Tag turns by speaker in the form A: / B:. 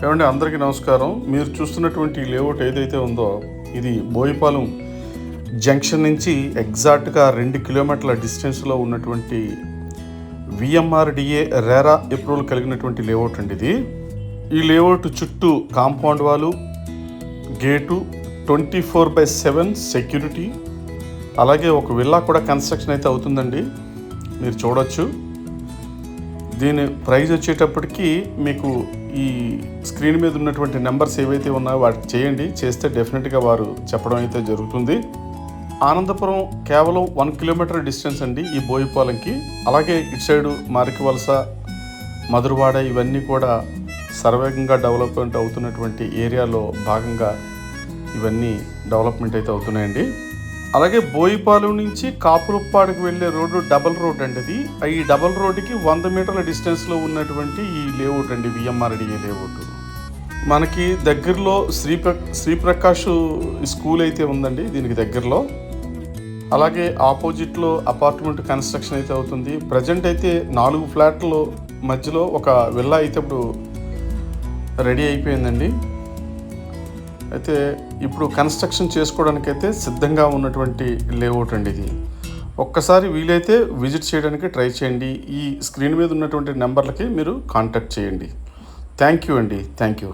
A: ఏమండి, అందరికీ నమస్కారం. మీరు చూస్తున్నటువంటి లేఅవుట్ ఏదైతే ఉందో ఇది బోయిపాలెం జంక్షన్ నుంచి ఎగ్జాక్ట్గా 2 కిలోమీటర్ల డిస్టెన్స్లో ఉన్నటువంటి విఎంఆర్డిఏ రేరా అప్రూవల్ కలిగినటువంటి లేఅవుట్ అండి ఇది. ఈ లేఅవుట్ చుట్టూ కాంపౌండ్ వాలు, గేటు, 24/7 సెక్యూరిటీ, అలాగే ఒక విల్లా కూడా కన్స్ట్రక్షన్ అయితే అవుతుందండి. మీరు చూడొచ్చు. దీని ప్రైస్ వచ్చేటప్పటికి మీకు ఈ స్క్రీన్ మీద ఉన్నటువంటి నెంబర్స్ ఏవైతే ఉన్నాయో వాటికి చేయండి. చేస్తే డెఫినెట్గా వారు చెప్పడం అయితే జరుగుతుంది. ఆనందపురం కేవలం 1 కిలోమీటర్ డిస్టెన్స్ అండి ఈ బోయిపాలెంకి. అలాగే ఇటు సైడు మారికవలస, మధురవాడ ఇవన్నీ కూడా సర్వేగంగా డెవలప్మెంట్ అవుతున్నటువంటి ఏరియాలో భాగంగా ఇవన్నీ డెవలప్మెంట్ అయితే అవుతున్నాయండి. అలాగే బోయిపాలెం నుంచి కాపులపాడుకు వెళ్ళే రోడ్డు డబల్ రోడ్ అండి అది. ఈ డబల్ రోడ్డుకి 100 మీటర్ల డిస్టెన్స్లో ఉన్నటువంటి ఈ లేఅవుట్ అండి విఎంఆర్డిఏ లేఅవుట్. మనకి దగ్గరలో శ్రీప్రకాష్ స్కూల్ అయితే ఉందండి దీనికి దగ్గరలో. అలాగే ఆపోజిట్లో అపార్ట్మెంట్ కన్స్ట్రక్షన్ అయితే అవుతుంది. ప్రజెంట్ అయితే 4 ఫ్లాట్ల మధ్యలో ఒక విల్లా అయితే ఇప్పుడు రెడీ అయిపోయిందండి. అయితే ఇప్పుడు కన్స్ట్రక్షన్ చేసుకోవడానికైతే సిద్ధంగా ఉన్నటువంటి లేఅవుట్ అండి ఇది. ఒక్కసారి వీలైతే విజిట్ చేయడానికి ట్రై చేయండి. ఈ స్క్రీన్ మీద ఉన్నటువంటి నెంబర్లకి మీరు కాంటాక్ట్ చేయండి. థ్యాంక్ యూ అండి. Thank you.